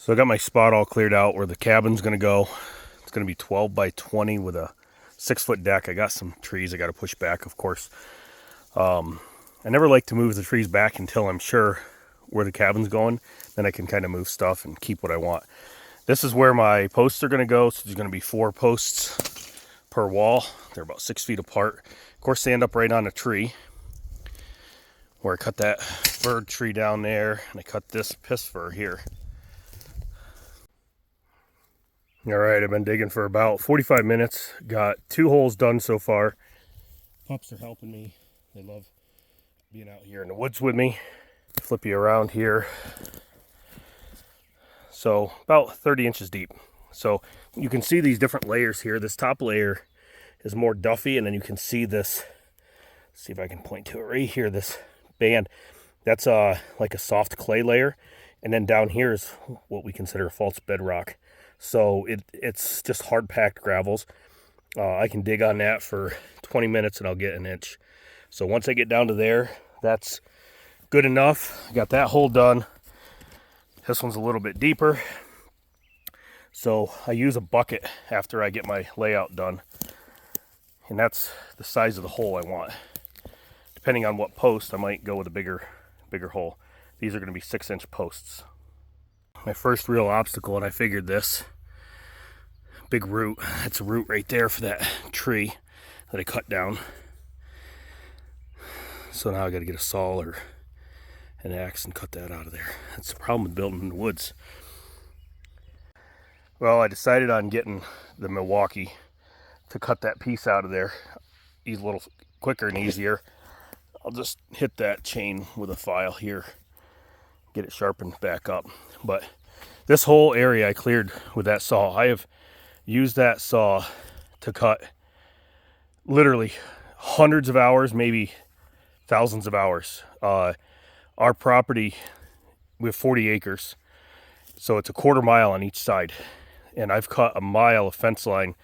So I got my spot all cleared out where the cabin's gonna go. It's gonna be 12 by 20 with a 6-foot deck. I got some trees I gotta push back, of course. I never like to move the trees back until I'm sure where the cabin's going. Then I can kind of move stuff and keep what I want. This is where my posts are gonna go. So there's gonna be 4 posts per wall. They're about 6 feet apart. Of course, they end up right on a tree. Where I cut that bird tree down there, and I cut this piss fir here. All right, I've been digging for about 45 minutes. Got 2 holes done so far. Pups are helping me. They love being out here in the woods with me. Flip you around here. So about 30 inches deep. So you can see these different layers here. This top layer is more duffy, and then you can see this. See if I can point to it right here. This band, that's like a soft clay layer, and then down here is what we consider a false bedrock. So it's just hard packed gravels. I can dig on that for 20 minutes and I'll get an inch. So once I get down to there, that's good enough. I got that hole done. This one's a little bit deeper, so I use a bucket after I get my layout done, and that's the size of the hole I want. Depending on what post, I might go with a bigger hole. These are going to be 6-inch posts. My first real obstacle, and I figured this, big root. That's a root right there for that tree that I cut down. So now I got to get a saw or an axe and cut that out of there. That's the problem with building in the woods. Well, I decided on getting the Milwaukee to cut that piece out of there. He's a little quicker and easier. I'll just hit that chain with a file here, get it sharpened back up. But this whole area I cleared with that saw. I have used that saw to cut literally hundreds of hours, maybe thousands of hours. Our property, we have 40 acres, so it's a 1/4 mile on each side. And I've cut a mile of fence line,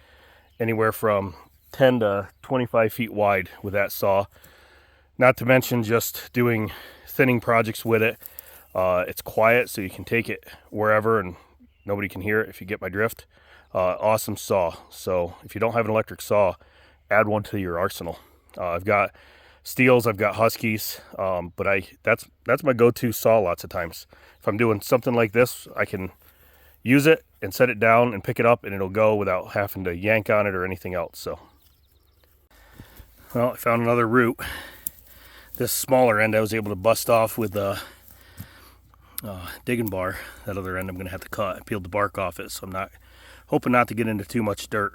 anywhere from 10 to 25 feet wide with that saw. Not to mention just doing thinning projects with it. It's quiet, so you can take it wherever and nobody can hear it, if you get my drift. Awesome saw. So if you don't have an electric saw, add one to your arsenal. I've got Steels, I've got Huskies, but that's my go-to saw lots of times. If I'm doing something like this, I can use it and set it down and pick it up, and it'll go without having to yank on it or anything else. So, well, I found another root. This smaller end I was able to bust off with a digging bar. That other end I'm going to have to cut. I peeled the bark off it, so I'm not hoping not to get into too much dirt.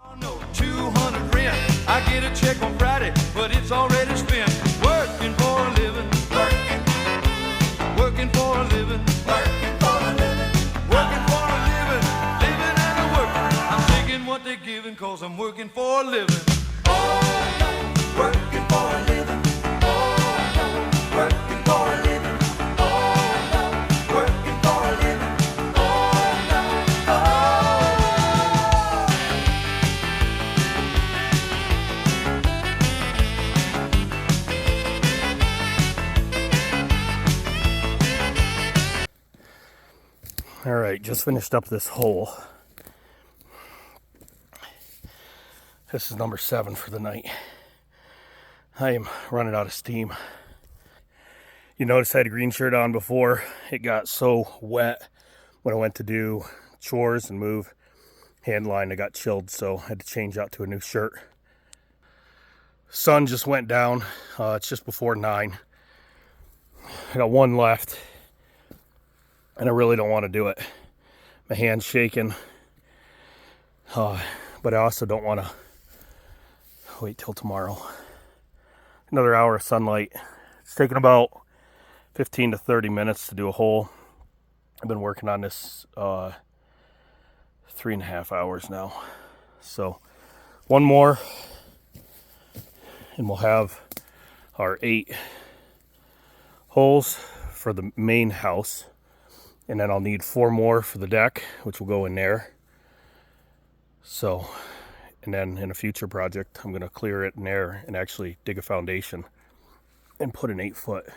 Oh no, 200 rent. I get a check on Friday, but it's already spent. Working for a living, working for a living, working for a living, working for a living, living and a working. I'm taking what they're giving, cause I'm working for a living. Oh no, working for a living. All right, just finished up this hole. This is number 7 for the night. I am running out of steam. You notice I had a green shirt on before. It got so wet when I went to do chores and move hand line. I got chilled, so I had to change out to a new shirt. Sun just went down. It's just before 9. I got 1 left, and I really don't want to do it. My hand's shaking, but I also don't want to wait till tomorrow. Another hour of sunlight. It's taken about 15 to 30 minutes to do a hole. I've been working on this 3.5 hours now. So 1 more and we'll have our 8 holes for the main house. And then I'll need 4 more for the deck, which will go in there. So, and then in a future project, I'm going to clear it in there and actually dig a foundation and put an 8-foot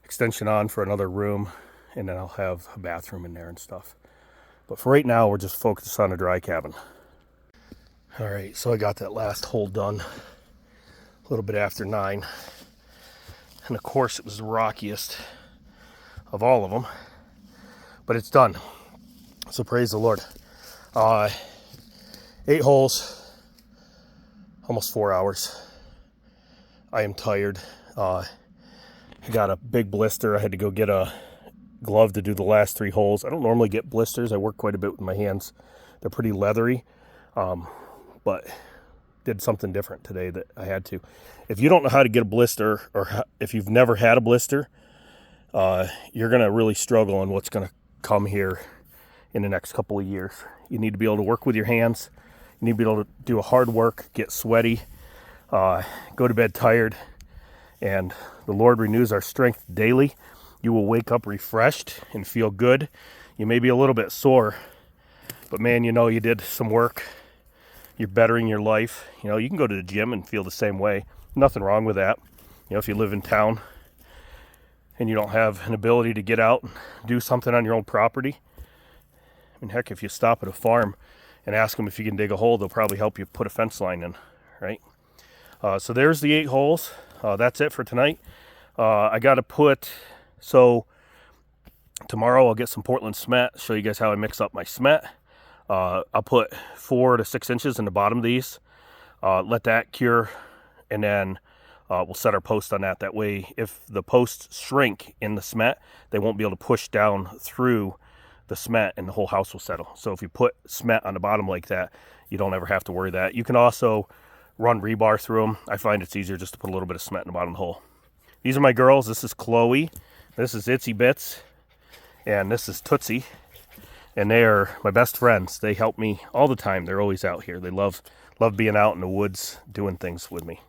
extension on for another room and then I'll have a bathroom in there and stuff. But for right now, we're just focused on a dry cabin. All right, so I got that last hole done a little bit after 9. And of course, it was the rockiest of all of them, but it's done. So praise the Lord. 8 holes, almost 4 hours. I am tired. I got a big blister. I had to go get a glove to do the last 3 holes. I don't normally get blisters. I work quite a bit with my hands. They're pretty leathery, but did something different today that I had to. If you don't know how to get a blister, or if you've never had a blister, you're going to really struggle on what's going to come here in the next couple of years. You need to be able to work with your hands. You need to be able to do a hard work, get sweaty, go to bed tired, and the Lord renews our strength daily. You will wake up refreshed and feel good. You may be a little bit sore, but man, you know you did some work. You're bettering your life. You know, you can go to the gym and feel the same way. Nothing wrong with that. You know, if you live in town and you don't have an ability to get out and do something on your own property, I mean, heck, if you stop at a farm and ask them if you can dig a hole, they'll probably help you put a fence line in, right? So there's the 8 holes. That's it for tonight. I got to put, so tomorrow I'll get some Portland cement, show you guys how I mix up my cement. I'll put 4 to 6 inches in the bottom of these, let that cure, and then we'll set our post on that. That way, if the posts shrink in the cement, they won't be able to push down through the cement and the whole house will settle. So if you put cement on the bottom like that, you don't ever have to worry that. You can also run rebar through them. I find it's easier just to put a little bit of cement in the bottom of the hole. These are my girls. This is Chloe. This is Itsy Bits. And this is Tootsie. And they are my best friends. They help me all the time. They're always out here. They love being out in the woods doing things with me.